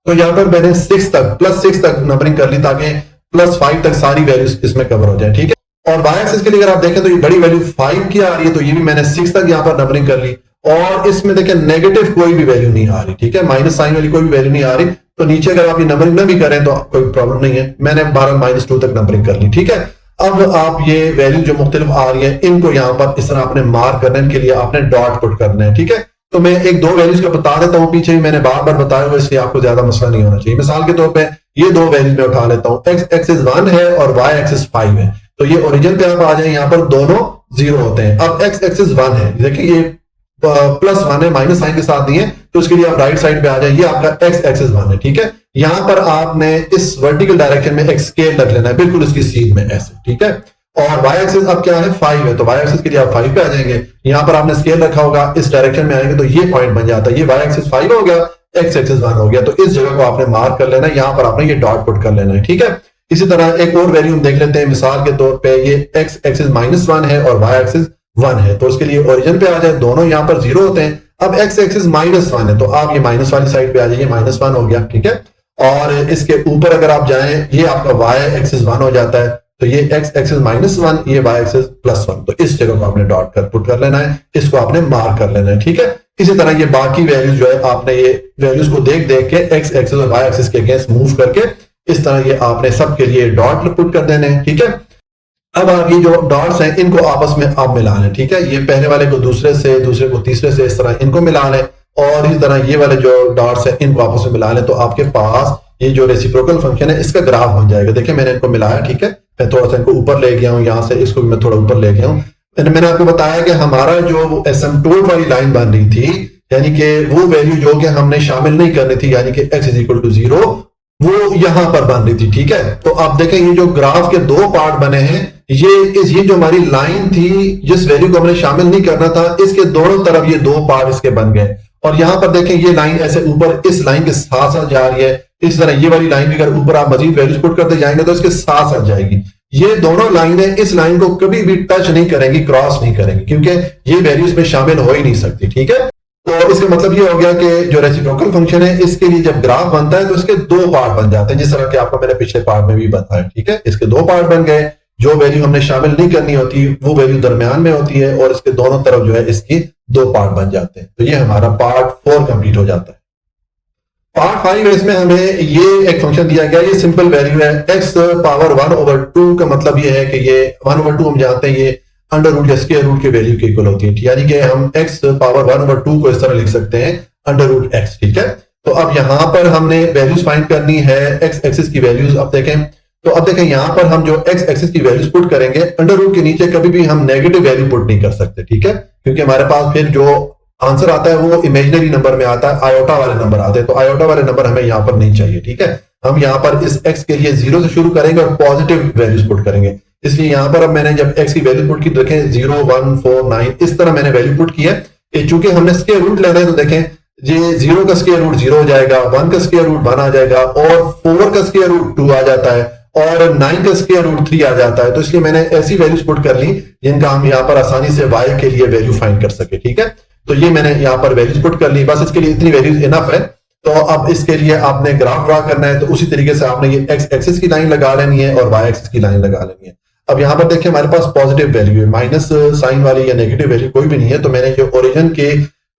Speaker 1: तो यहाँ पर मैंने +6 तक नंबरिंग कर ली ताकि +5 तक सारी वैल्यूज इसमें कवर हो जाए, ठीक है। और वाई एक्सिस के लिए अगर आप देखें तो ये बड़ी वैल्यू 5 की आ रही है, तो ये भी मैंने 6 तक यहाँ पर नंबरिंग कर ली। और इसमें देखें नेगेटिव कोई भी वैल्यू नहीं आ रही, ठीक है, माइनस साइन वाली कोई भी वैल्यू नहीं आ रही। तो नीचे अगर आप ये नंबरिंग ना भी करें तो कोई प्रॉब्लम नहीं है, मैंने 12 -2 तक नंबरिंग कर ली, ठीक है। अब आप ये वैल्यू जो मुख्तलिफ आ रही है इनको यहाँ पर इस तरह आपने मार्क करने के लिए आपने डॉट पुट करना है, ठीक है। तो मैं एक दो वैल्यूज का बता देता हूँ, पीछे मैंने बार बार बताया हुआ, इसलिए आपको ज्यादा मसला नहीं होना चाहिए। मिसाल के तौर पे ये दो वैल्यूज में उठा लेता हूँ, एक्स एक्सिस 1 है और वाई एक्सिस 5 है। तो ये ओरिजिन पे आप आ जाए, यहाँ पर दोनों 0 होते हैं। अब एक्स एक्सिस 1 है, देखिए ये +1 है, माइनस साइन के साथ नहीं है, तो उसके लिए आप राइट साइड पे आ जाए, ये आपका एक्स एक्सिस 1 है, ठीक है। यहाँ पर आपने इस वर्टिकल डायरेक्शन में एक स्केल रख लेना है, बिल्कुल इसकी सीध में ऐसे, ठीक है। और वाई एक्सिस अब क्या है 5 है, तो वाई एक्सिस के लिए आप 5 पे आ जाएंगे। यहाँ पर आपने स्केल रखा होगा, इस डायरेक्शन में आएंगे तो ये पॉइंट बन जाता है, ये वाई एक्सिस 5 हो गया, एक्स एक्सिस 1 हो गया। तो इस जगह को आपने मार्क कर लेना है, यहाँ पर आपने ये डॉट पुट कर लेना है, ठीक है। इसी तरह एक और वैल्यू हम देख लेते हैं, मिसाल के तौर पे ये एक्स एक्सिस -1 है और वाई एक्सिस 1 है, तो उसके लिए ओरिजिन पे आ जाए, दोनों यहाँ पर 0 होते हैं। अब एक्स एक्सिस -1 है, तो आप ये माइनस वाली साइड पे आ जाइए, -1 हो गया, ठीक है। और इसके ऊपर अगर आप जाएं, ये आपका वाई एक्सिस 1 हो जाता है, तो ये एक्स एक्सिस -1, ये वाई एक्सिस +1। तो इस जगह को आपने डॉट कर पुट कर लेना है, इसको आपने मार्क कर लेना है, ठीक है। इसी तरह ये बाकी वैल्यूज जो है आपने ये वैल्यूज को देख देख के एक्स एक्सिस और वाई एक्सिस के अगेंस्ट मूव करके इस तरह ये आपने सबके लिए डॉट पुट कर देने हैं, ठीक है। अब आप ये जो डॉट्स हैं इनको आपस में आप मिला लें, ठीक है। ये पहले वाले को दूसरे से, दूसरे को तीसरे से, इस तरह इनको मिला लें। और इस तरह ये वाले जो डॉट्स हैं इनको आपस में मिला लें, तो आपके पास ये जो रेसिप्रोकल फंक्शन है इसका ग्राफ बन जाएगा। देखिए मैंने इनको मिलाया, ठीक है। मैं थोड़ा सा इनको ऊपर ले गया हूं, यहां से इसको भी मैं थोड़ा ऊपर ले गया हूं। मैंने आपको बताया कि हमारा जो एसिम्पटोट वाली लाइन बन रही थी, यानी कि वो वैल्यू जो कि हमने शामिल नहीं करनी थी, यानी कि x = 0, वो यहां पर बन रही थी, ठीक है। तो आप देखें ये जो ग्राफ के दो पार्ट बने हैं, ये जो हमारी लाइन थी जिस वैल्यू को हमने शामिल नहीं करना था, इसके दोनों तरफ ये दो पार्ट इसके बन गए। और यहां पर देखें ये लाइन ऐसे ऊपर इस लाइन के साथ साथ जा रही है। इस तरह ये वाली लाइन भी अगर ऊपर आप मजीद वैल्यूज पुट करते जाएंगे तो इसके साथ साथ जाएगी। ये दोनों लाइनें इस लाइन को कभी भी टच नहीं करेंगी, क्रॉस नहीं करेंगी, क्योंकि ये वैल्यूज में शामिल हो ही नहीं सकती, ठीक है। तो इसका मतलब ये हो गया कि जो रेसिप्रोकल फंक्शन है इसके लिए जब ग्राफ बनता है तो इसके दो पार्ट बन जाते हैं, जिस तरह के आपको मैंने पिछले पार्ट में भी बताया, ठीक है। इसके दो पार्ट बन गए, जो वैल्यू हमने शामिल नहीं करनी होती वो वैल्यू दरमियान में होती है, और इसके दोनों तरफ जो है इसकी दो पार्ट बन जाते हैं। तो ये हमारा पार्ट 4 कंप्लीट हो जाता है। पार्ट 5 है, इसमें हमें ये एक फंक्शन दिया गया, ये सिंपल वैल्यू है x⁻1/2 का मतलब ये है कि ये 1/2 हम जानते हैं ये √ या स्क्वायर रूट के वैल्यू के इक्वल होती है, यानी कि हम x⁻1/2 को इस तरह लिख सकते हैं √x, ठीक है। तो अब यहां पर हमने वैल्यूज फाइंड करनी है, x एक्सिस की वैल्यूज। अब देखें यहां पर हम जो x एक्सिस की वैल्यूज पुट करेंगे, √ के नीचे कभी भी हम नेगेटिव वैल्यू पुट नहीं कर सकते, ठीक है, क्योंकि हमारे पास फिर जो आंसर आता है वो इमेजिनरी नंबर में आता है, आयोटा वाले नंबर आते हैं, तो आयोटा वाले नंबर हमें यहाँ पर नहीं चाहिए, ठीक है। हम यहाँ पर इस x के लिए 0 से शुरू करेंगे और पॉजिटिव वैल्यूज पुट करेंगे। इसलिए यहाँ पर अब मैंने जब x की वैल्यू पुट की, देखें 0, 1, 4, 9 इस तरह मैंने वैल्यू पुट की है। चूंकि हमने स्क्वायर रूट लेना है तो देखें ये 0 का स्क्वायर रूट 0 हो जाएगा, 1 का स्क्वायर रूट 1 आ जाएगा, और 4 का स्क्वायर रूट 2 आ जाता है, और 9 का स्क्वायर रूट 3 आ जाता है। तो इसलिए मैंने ऐसी वैल्यूज पुट कर ली जिनका हम यहाँ पर आसानी से y के लिए वैल्यू फाइंड कर सके। ठीक है, तो ये मैंने यहाँ पर वैल्यूज पुट कर ली, बस इसके लिए इतनी वैल्यूज इनफ है। तो अब इसके लिए आपने ग्राफ ड्रा करना है, तो उसी तरीके से आपने ये एक्स एक्सिस की लाइन लगा लेनी है और वाई एक्सिस की लाइन लगा लेनी है। अब यहाँ पर देखिए हमारे पास पॉजिटिव वैल्यू है, माइनस साइन वाली या नेगेटिव वैल्यू कोई भी नहीं है। तो मैंने ये ओरिजिन के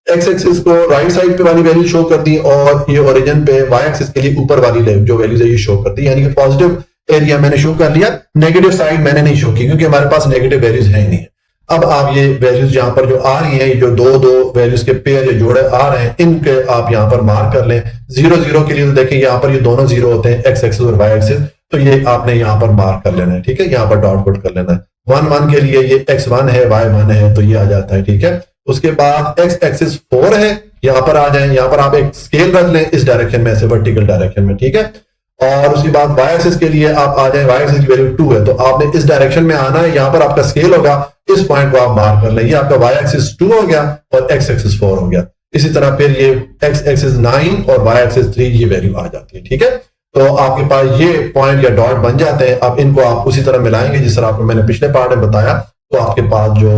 Speaker 1: एक्स एक्सिस को राइट साइड पे वाली वैल्यू शो कर दी और ये ओरिजिन पे वाई एक्सिस के लिए ऊपर वाली जो वैल्यूज है ये शो कर दी, यानी कि पॉजिटिव एरिया मैंने शो कर लिया, नेगेटिव साइड मैंने नहीं शो की क्योंकि हमारे पास नेगेटिव वैल्यूज है ही नहीं है। अब आप ये वैल्यूज यहाँ पर जो आ रही हैं, जो दो वैल्यूज के पेयर या जोड़े आ रहे हैं, इनके आप यहाँ पर मार्क कर लें। 0 0 के लिए तो देखिए यहाँ पर ये दोनों 0 होते हैं, एक्स एक्सिस और वाई एक्सिस, तो ये आपने यहाँ पर मार्क कर लेना है। ठीक है, यहाँ पर डॉट पुट कर लेना है। 1 1 के लिए ये x1 है, y1 है, तो ये आ जाता है। ठीक है, उसके बाद x एक्सिस 4 है, यहाँ पर आ जाए, यहाँ पर आप एक स्केल रख लें इस डायरेक्शन में, ऐसे वर्टिकल डायरेक्शन में। ठीक है, और उसके बाद y एक्सिस के लिए आप आ जाए, y एक्सिस की वैल्यू 2 है, तो आपने इस डायरेक्शन में आना है, यहाँ पर आपका स्केल होगा, इस पॉइंट को आप मार्क कर लें, ये आपका y एक्सिस 2 हो गया और x एक्सिस 4 हो गया। इसी तरह फिर ये x एक्सिस 9 और y एक्सिस 3 ये वैल्यू आ जाती है। ठीक है, तो आपके पास ये पॉइंट या डॉट बन जाते हैं। अब इनको आप उसी तरह मिलाएंगे जिस तरह आपको मैंने पिछले पार्ट में बताया, तो आपके पास जो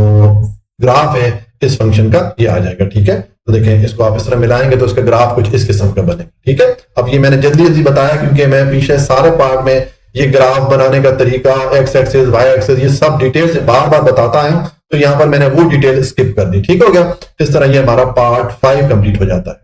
Speaker 1: ग्राफ है इस फंक्शन का ये आ जाएगा। ठीक है, तो देखें इसको आप इस तरह मिलाएंगे तो इसका ग्राफ कुछ इस किस्म का बनेगा। ठीक है, अब ये मैंने जल्दी जल्दी बताया क्योंकि मैं पीछे सारे पार्ट में ये ग्राफ बनाने का तरीका, एक्स एक्सिस वाई एक्सिस, ये सब डिटेल से बार बार बताता है, तो यहाँ पर मैंने वो डिटेल स्किप कर दी। ठीक हो गया, इस तरह ये हमारा पार्ट 5 कंप्लीट हो जाता है।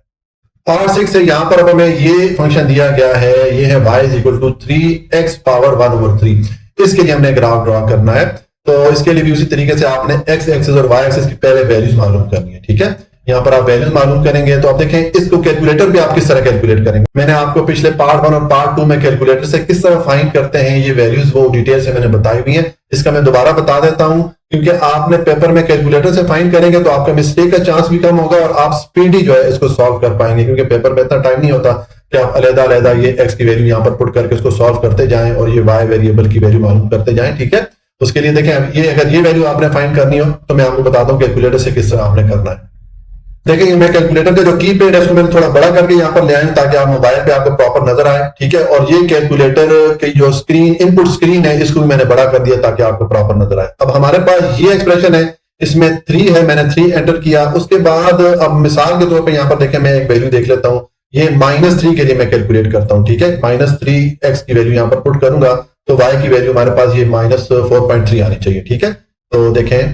Speaker 1: पार्ट 6 है, यहाँ पर अब हमें ये फंक्शन दिया गया है, ये है y is equal to 3x power 1/3। इसके लिए हमने ग्राफ ड्रॉ करना है, तो इसके लिए भी उसी तरीके से आपने x एक्सिस और y एक्सिस की पहले वैल्यूज मालूम करनी है। ठीक है, यहाँ पर आप वैल्यूज मालूम करेंगे, तो आप देखें इसको कैलकुलेटर पे आप किस तरह कैलकुलेट करेंगे। मैंने आपको पिछले पार्ट 1 और पार्ट 2 में कैलकुलेटर से किस तरह फाइंड करते हैं ये वैल्यूज, वो डिटेल से मैंने बताई हुई है। इसका मैं दोबारा बता देता हूं, क्योंकि आपने पेपर में कैलकुलेटर से फाइंड करेंगे तो आपका मिस्टेक का चांस भी कम होगा और आप स्पीडी जो है इसको सॉल्व कर पाएंगे, क्योंकि पेपर में इतना टाइम नहीं होता कि आप अलग-अलग ये एक्स की वैल्यू यहाँ पर पुट करके उसको सॉल्व करते जाएं और ये वाई वेरिएबल की वैल्यू मालूम करते जाएं। ठीक है, उसके लिए देखें ये अगर ये वैल्यू आपने फाइंड करनी हो तो मैं आपको बताता हूँ कैलकुलेटर से किस तरह आपने करना है। देखिए मैं कैलकुलेटर का जो की पैड है उसको मैंने थोड़ा बड़ा करके यहाँ पर ले आया ताकि आप मोबाइल पे आपको प्रॉपर नजर आए। ठीक है, और ये कैलकुलेटर की जो स्क्रीन इनपुट स्क्रीन है इसको भी मैंने बड़ा कर दिया ताकि आपको प्रॉपर नजर आए। अब हमारे पास ये एक्सप्रेशन है, इसमें 3 है, मैंने 3 एंटर किया। उसके बाद अब मिसाल के तौर पर यहाँ पर देखें मैं एक वैल्यू देख लेता हूँ, ये -3 के लिए मैं कैलकुलेट करता हूँ। ठीक है, -3x की वैल्यू यहाँ पर पुट करूंगा तो y की वैल्यू हमारे पास ये -4.3 आनी चाहिए। ठीक है, तो देखें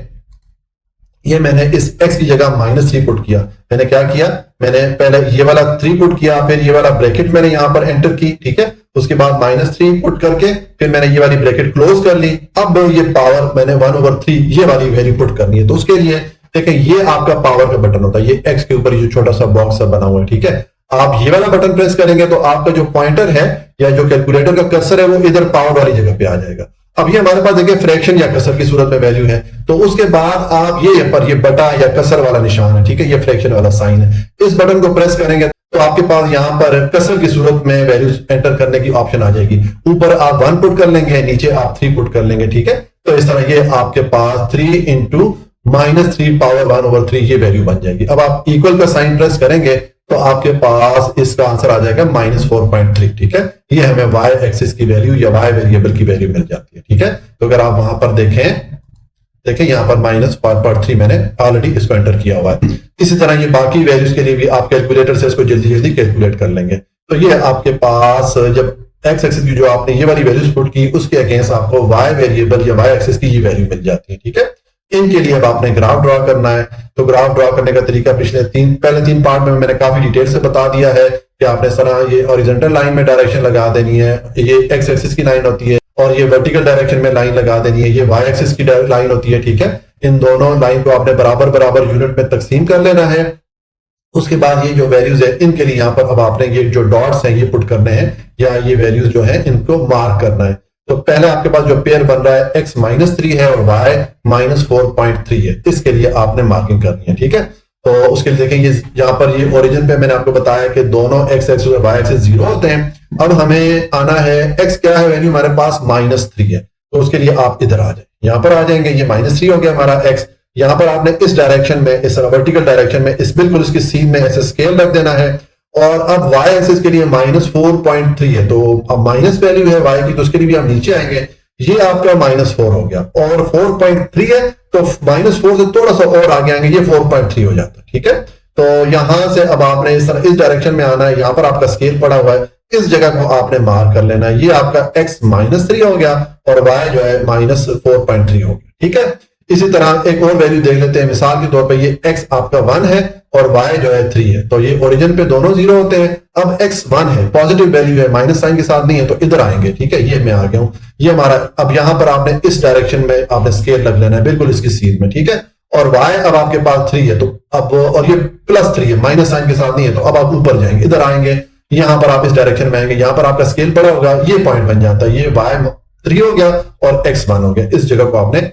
Speaker 1: ये मैंने इस x की जगह -3 पुट किया। मैंने क्या किया, मैंने पहले ये वाला 3 पुट किया, फिर ये वाला ब्रैकेट मैंने यहाँ पर एंटर की। ठीक है, उसके बाद -3 पुट करके फिर मैंने ये वाली ब्रैकेट क्लोज कर ली। अब ये पावर मैंने 1/3 ये वाली वैल्यू पुट करनी है, तो उसके लिए देखें ये आपका पावर का बटन होता है, ये x के ऊपर ये छोटा सा बॉक्स बना हुआ है। ठीक है, आप ये वाला बटन प्रेस करेंगे तो आपका जो पॉइंटर है या जो कैलकुलेटर का कर्सर है वो इधर पावर वाली जगह पे आ जाएगा। अब ये हमारे पास देखिए फ्रैक्शन या कसर की सूरत में वैल्यू है, तो उसके बाद आप ये पर ये बटा या कसर वाला निशान है। ठीक है, ये फ्रैक्शन वाला साइन है, इस बटन को प्रेस करेंगे तो आपके पास यहाँ पर कसर की सूरत में वैल्यूज एंटर करने की ऑप्शन आ जाएगी। ऊपर आप 1 पुट कर लेंगे, नीचे आप 3 पुट कर लेंगे। ठीक है, तो इस तरह ये आपके पास 3 × -3 पावर 1/3 ये वैल्यू बन जाएगी। अब आप इक्वल का साइन प्रेस करेंगे तो आपके पास इसका आंसर आ जाएगा -4.3। ठीक है, ये हमें y एक्सिस की वैल्यू या y वेरिएबल की वैल्यू मिल जाती है। ठीक है, तो अगर आप वहां पर देखें यहाँ पर -4.3 मैंने ऑलरेडी इसको एंटर किया हुआ है। इसी तरह ये बाकी वैल्यूज के लिए भी आप कैलकुलेटर से इसको जल्दी जल्दी कैलकुलेट कर लेंगे। तो ये आपके पास जब x एक्सिस की जो आपने ये वाली वैल्यूज पुट की उसके अगेंस्ट आपको y वेरिएबल या y एक्सिस की ये वैल्यू मिल जाती है। ठीक है, इनके लिए अब आपने ग्राफ ड्रॉ करना है, तो ग्राफ ड्रॉ करने का तरीका पहले 3 पार्ट में मैंने काफी डिटेल से बता दिया है कि आपने इस तरह ये हॉरिजॉन्टल लाइन में डायरेक्शन लगा देनी है, ये एक्स एक्सिस की लाइन होती है, और ये वर्टिकल डायरेक्शन में लाइन लगा देनी है, ये वाई एक्सिस की लाइन होती है। ठीक है, इन दोनों लाइन को आपने बराबर बराबर यूनिट में तकसीम कर लेना है। उसके बाद ये जो वैल्यूज है इनके लिए यहाँ पर अब आपने ये जो डॉट्स हैं ये पुट करने हैं या ये वैल्यूज जो है इनको मार्क करना है। तो पहले आपके पास जो पेयर बन रहा है x -3 है और y -4.3 है, इसके लिए आपने मार्किंग करनी है। ठीक है, तो उसके लिए देखें ये यहाँ पर ये ओरिजिन पे मैंने आपको बताया कि दोनों x एक्सिस और y एक्सिस 0 होते हैं। अब हमें आना है x क्या है वैल्यू हमारे पास -3 है, तो उसके लिए आप इधर आ जाए, यहाँ पर आ जाएंगे, ये -3 हो गया हमारा x। यहाँ पर आपने इस डायरेक्शन में, इस वर्टिकल डायरेक्शन में इस बिल्कुल इसकी सीन में ऐसे स्केल रख देना है और अब y एक्सिस के लिए -4.3 है, तो अब माइनस वैल्यू है y की, तो उसके लिए भी आप नीचे आएंगे, ये आपका -4 हो गया, और 4.3 है तो -4 से थोड़ा सा और आगे आएंगे, ये 4.3 हो जाता है, ठीक है। तो यहां से अब आपने इस तरह इस डायरेक्शन में आना है, यहां पर आपका स्केल पड़ा हुआ है, इस जगह को आपने मार्क कर लेना है, ये आपका x -3 हो गया और y जो है -4.3 हो गया, ठीक है। इसी तरह एक और वैल्यू देख लेते हैं, मिसाल के तौर पे ये x आपका 1 है और y जो है 3 है, तो ये ओरिजिन पे दोनों 0 होते हैं। अब x 1 है, पॉजिटिव वैल्यू है, माइनस साइन के साथ नहीं है, तो इधर आएंगे, ठीक है, ये मैं आ गया हूं, ये हमारा, अब यहां पर आपने इस डायरेक्शन में आपने स्केल लग लेना है, बिल्कुल इसकी सीध में, ठीक है। और y अब आपके पास 3 है, तो अब, और ये +3 है, माइनस साइन के साथ नहीं है, तो अब आप ऊपर जाएंगे, इधर आएंगे, यहां पर आप इस डायरेक्शन में आएंगे, यहां पर आपका स्केल पड़ा होगा, ये पॉइंट बन जाता है, ये y 3 हो गया और x 1 हो गया, इस जगह को आपने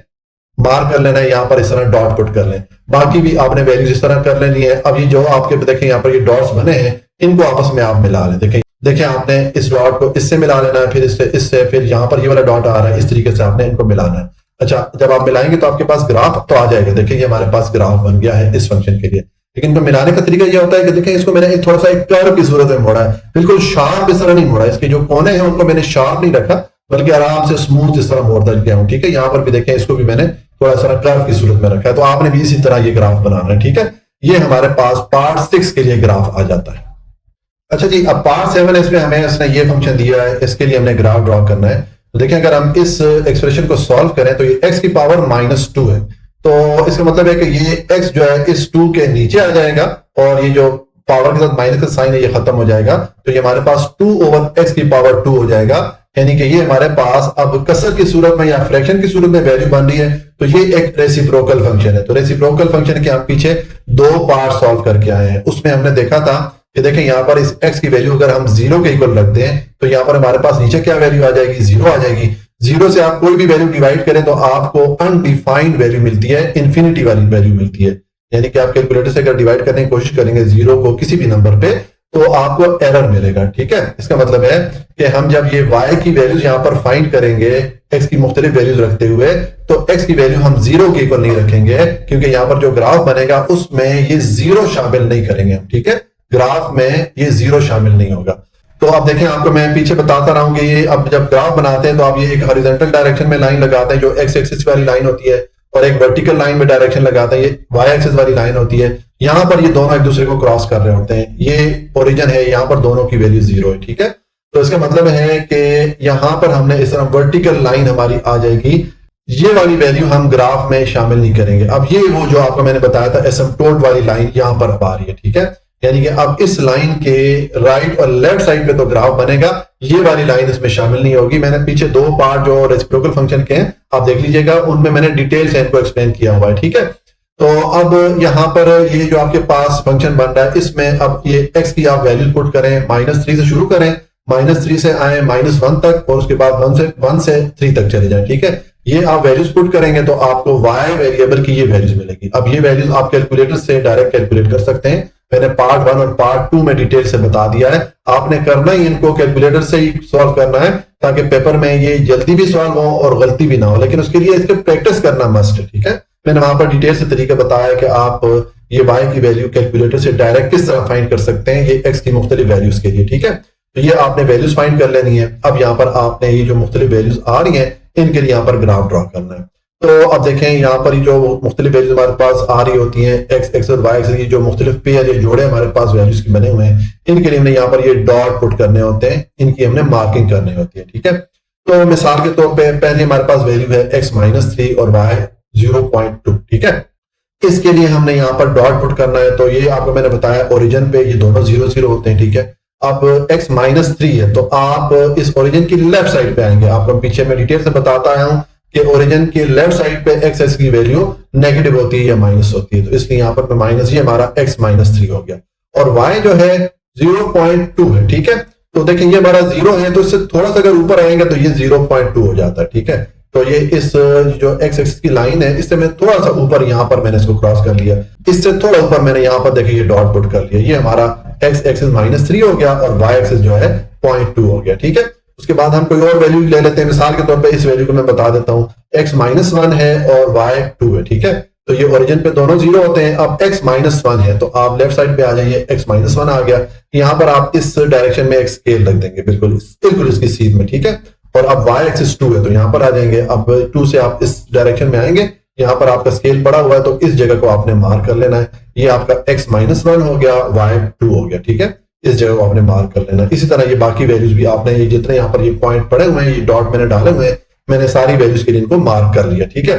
Speaker 1: मार्क कर लेना है, यहां पर इस तरह डॉट पुट कर लें, बाकी भी आपने वैल्यूज इस तरह कर लेनी है। अब ये जो आपके देखें यहाँ पर ये डॉट्स बने हैं, इनको आपस में आप मिला लें, देखें आपने इस डॉट को इससे मिला लेना है, फिर इससे फिर यहाँ पर ये वाला डॉट आ रहा है, इस तरीके से आपने इनको मिलाना है। अच्छा, जब आप मिलाएंगे तो आपके पास ग्राफ तो आ जाएगा, देखिए ये हमारे पास ग्राफ बन गया है इस फंक्शन के लिए। लेकिन इनको मिलाने का तरीका ये होता है कि देखें इसको मैंने थोड़ा सा एक कर्व की सूरत में मोड़ा है, बिल्कुल शार्प इस तरह नहीं मोड़ा, इसके जो कोने हैं उनको मैंने शार्प नहीं रखा, बल्कि आराम से स्मूथ इस तरह मोड़ता गया हूं, ठीक है। यहाँ पर भी देखें, इसको भी मैंने थोड़ा सा कर्व की सूरत में रखा है, तो आपने भी इसी तरह ये ग्राफ बनाना है, ठीक है। ये हमारे पास पार्ट 6 के लिए ग्राफ आ जाता है। अच्छा जी, अब पार्ट 7 है, इसमें हमें इसने ये फंक्शन दिया है, इसके लिए हमने ग्राफ ड्रॉ करना है। तो देखें, अगर हम इस एक्सप्रेशन को सॉल्व करें तो ये x की पावर -2 है, तो इसका मतलब है कि ये x जो है इस 2 के नीचे आ जाएगा, और ये जो पावर के साथ माइनस का साइन है ये खत्म हो जाएगा, तो ये हमारे पास 2/x की पावर 2 हो जाएगा, यानी कि ये हमारे पास अब कसर की सूरत में या फ्रैक्शन की सूरत में वैल्यू बन रही है, तो ये एक रेसिप्रोकल फंक्शन है। तो रेसिप्रोकल फंक्शन के हम पीछे 2 पार्ट सॉल्व करके आए हैं, उसमें हमने देखा था कि देखें यहाँ पर इस x की वैल्यू अगर हम 0 के इक्वल रखते हैं तो यहाँ पर हमारे पास नीचे क्या वैल्यू आ जाएगी, 0 आ जाएगी। 0 से आप कोई भी वैल्यू डिवाइड करें तो आपको अनडिफाइंड वैल्यू मिलती है, इंफिनिटी वाली वैल्यू मिलती है, यानी कि आप कैलकुलेटर से अगर डिवाइड करने की कोशिश करेंगे 0 को किसी भी नंबर पे तो आपको एरर मिलेगा, ठीक है। इसका मतलब है कि हम जब ये y की वैल्यूज यहाँ पर फाइंड करेंगे x की मुख्तलिफ वैल्यूज रखते हुए, तो x की वैल्यू हम 0 के इक्वल नहीं रखेंगे, क्योंकि यहाँ पर जो ग्राफ बनेगा उसमें ये 0 शामिल नहीं करेंगे हम, ठीक है। ग्राफ में ये 0 शामिल नहीं होगा। तो अब देखें, आपको मैं पीछे बताता रहा हूं कि ये अब जब ग्राफ बनाते हैं तो आप ये एक हॉरिजॉन्टल डायरेक्शन में लाइन लगाते हैं जो x एक्सिस वाली लाइन होती है, और एक वर्टिकल लाइन में डायरेक्शन लगाते हैं, ये y एक्सिस वाली लाइन होती है। यहां पर ये दोनों एक दूसरे को क्रॉस कर रहे होते हैं, ये ओरिजिन है, यहां पर दोनों की वैल्यू 0 है, ठीक है। तो इसका मतलब है कि यहां पर हमने इस तरह वर्टिकल लाइन हमारी आ जाएगी, ये वाली वैल्यू हम ग्राफ में शामिल नहीं करेंगे। अब ये वो जो आपको मैंने बताया था एसिम्पटोट वाली लाइन यहां पर आ रही है, ठीक है। यानी कि अब इस लाइन के राइट और लेफ्ट साइड पे तो ग्राफ बनेगा, ये वाली लाइन इसमें शामिल नहीं होगी। मैंने पीछे 2 पार्ट जो रेसिप्रोकल फंक्शन के हैं आप देख लीजिएगा, उनमें मैंने डिटेल से इनको एक्सप्लेन किया हुआ है, ठीक है। तो अब यहाँ पर ये जो आपके पास फंक्शन बन रहा है, इसमें अब ये x की आप वैल्यू पुट करें, -3 से शुरू करें, -3 से आए -1 तक, और उसके बाद 1 से 3 तक चले जाए, ठीक है। ये आप वैल्यूज पुट करेंगे तो आपको y वेरिएबल की ये वैल्यूज मिलेगी। अब ये वैल्यूज आप कैलकुलेटर से डायरेक्ट कैलकुलेट कर सकते हैं, मैंने पार्ट 1 और पार्ट 2 में डिटेल से बता दिया है। आपने करना ही इनको कैलकुलेटर से ही सॉल्व करना है, ताकि पेपर में ये जल्दी भी सॉल्व हो और गलती भी ना हो, लेकिन उसके लिए इसके प्रैक्टिस करना मस्ट है, ठीक है। मैंने वहां पर डिटेल से तरीका बताया कि आप ये y की वैल्यू कैलकुलेटर से डायरेक्ट किस तरह फाइंड कर सकते हैं ये x की मुख्तलिफ वैल्यूज के लिए, ठीक है। तो ये आपने वैल्यूज फाइंड कर लेनी है। अब यहाँ पर आपने ये जो मुख्तलिफ वैल्यूज आ रही हैं इनके लिए यहाँ पर ग्राफ ड्रॉ करना है। तो अब देखें, यहाँ पर जो मुख्तलिफ वैल्यूज हमारे पास आ रही होती हैं, x एक्स और y एक्स, ये जो मुख्तलिफ पेयर ये जोड़े हमारे पास वैल्यूज के बने हुए हैं, इनके लिए हमने यहाँ पर ये डॉट पुट करने होते हैं, इनकी हमने मार्किंग करनी होती है, ठीक है। तो मिसाल के तौर पे पहले हमारे पास वैल्यू है x -3 और y 0.2, ठीक है। इसके लिए हमने यहाँ पर डॉट पुट करना है, तो ये आपको मैंने बताया ओरिजिन पे ये दोनों 0 होते हैं, ठीक है। अब x -3 है, तो आप इस ओरिजिन की लेफ्ट साइड पे आएंगे। आपको पीछे में डिटेल से बताता आया हूँ कि ओरिजिन के लेफ्ट साइड पे x एक्स की वैल्यू नेगेटिव होती है या माइनस होती है, तो इसलिए यहाँ पर माइनस, ये हमारा x -3 हो गया, और y जो है 0.2 है, ठीक है। तो देखिए ये हमारा 0 है, तो इससे थोड़ा सा अगर ऊपर आएंगे तो ये 0.2 हो जाता है, ठीक है। तो ये इस जो x एक्सिस की लाइन है, इससे मैं थोड़ा सा ऊपर यहाँ पर मैंने इसको क्रॉस कर लिया, इससे थोड़ा ऊपर मैंने यहाँ पर देखिए ये डॉट पुट कर लिया, ये हमारा x एक्सिस -3 हो गया और y एक्सिस जो है 0.2 हो गया, ठीक है। उसके बाद हम कोई और वैल्यू ले लेते हैं, मिसाल के तौर पे इस वैल्यू को मैं बता देता हूँ, x -1 है और y 2 है, ठीक है। तो ये ओरिजिन पे दोनों जीरो होते हैं। अब x-1 है तो आप लेफ्ट साइड पे आ जाइए, x-1 आ गया। यहाँ पर आप इस डायरेक्शन में एक स्केल रख देंगे, बिल्कुल बिल्कुल इसकी सीध में, ठीक है। और अब y एक्सिस 2 है तो यहाँ पर आ जाएंगे। अब 2 से आप इस डायरेक्शन में आएंगे, यहाँ पर आपका स्केल पड़ा हुआ है तो इस जगह को आपने मार्क कर लेना है। ये आपका x-1 हो गया, y2 हो गया, ठीक है। इस जगह को आपने मार्क कर लेना। इसी तरह ये बाकी वैल्यूज भी आपने, ये जितने यहाँ पर ये पॉइंट पड़े हुए हैं, ये डॉट मैंने डाले हुए हैं, मैंने सारी वैल्यूज के लिए इनको मार्क कर लिया, ठीक है।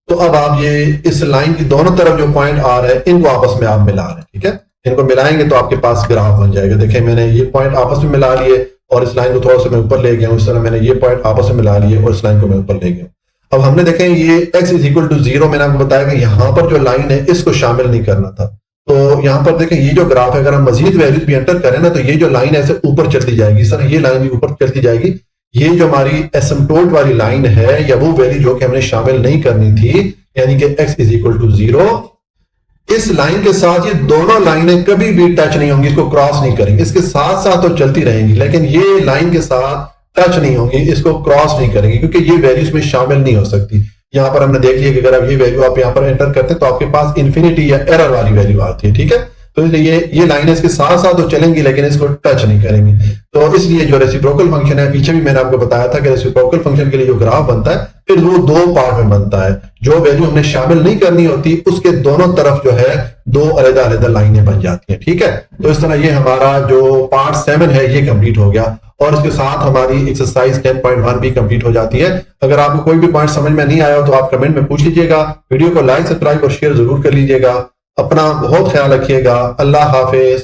Speaker 1: तो अब आप ये इस लाइन की दोनों तरफ जो पॉइंट आ रहे हैं इनको आपस में आप मिला रहे हैं, ठीक है। इनको मिलाएंगे तो आपके पास ग्राफ बन जाएगा। देखिए मैंने ये पॉइंट आपस में मिला लिए और इस लाइन को थोड़ा सा मैं ऊपर ले गया हूं। इस तरह मैंने ये पॉइंट आपस में मिला लिए और इस लाइन को मैं ऊपर ले गया। अब हमने देखें ये x इज इक्वल टू 0, मैंने आपको बताया कि यहाँ पर जो लाइन है इसको शामिल नहीं करना था। तो यहाँ पर देखें ये जो ग्राफ है, अगर हम मजीद वैल्यूज भी एंटर करें ना तो ये जो लाइन है ऐसे ऊपर चलती जाएगी। इस तरह ये लाइन भी ऊपर चलती जाएगी। ये जो हमारी एसिम्पटोट वाली लाइन है या वो वैल्यू जो कि हमने शामिल नहीं करनी थी, यानी कि x इज इक्वल टू 0, इस लाइन के साथ ये दोनों लाइनें कभी भी टच नहीं होंगी, इसको क्रॉस नहीं करेंगे। इसके साथ साथ तो चलती रहेंगी लेकिन ये लाइन के साथ टच नहीं होंगी, इसको क्रॉस नहीं करेंगे क्योंकि ये वैल्यूज में शामिल नहीं हो सकती। यहाँ पर हमने देख लिया कि अगर आप ये वैल्यू आप यहाँ पर एंटर करते हैं तो आपके पास इन्फिनिटी या एरर वाली वैल्यू आती है, ठीक है। तो इसलिए ये लाइन इसके साथ साथ तो चलेंगी लेकिन इसको टच नहीं करेंगी। तो इसलिए जो रेसिप्रोकल फंक्शन है, पीछे भी मैंने आपको बताया था कि रेसिप्रोकल फंक्शन के लिए जो ग्राफ बनता है फिर वो दो पार्ट में बनता है। जो वैल्यू हमने शामिल नहीं करनी होती उसके दोनों तरफ जो है दो अलग अलग लाइनें बन जाती हैं, ठीक है। तो इस तरह ये हमारा जो पार्ट 7 है ये कंप्लीट हो गया और इसके साथ हमारी एक्सरसाइज 10.1 भी कंप्लीट हो जाती है। अगर आपको कोई भी पॉइंट समझ में नहीं आया हो तो आप कमेंट में पूछ लीजिएगा। वीडियो को लाइक, सब्सक्राइब और शेयर जरूर कर लीजिएगा। अपना बहुत ख्याल रखिएगा। अल्लाह हाफिज।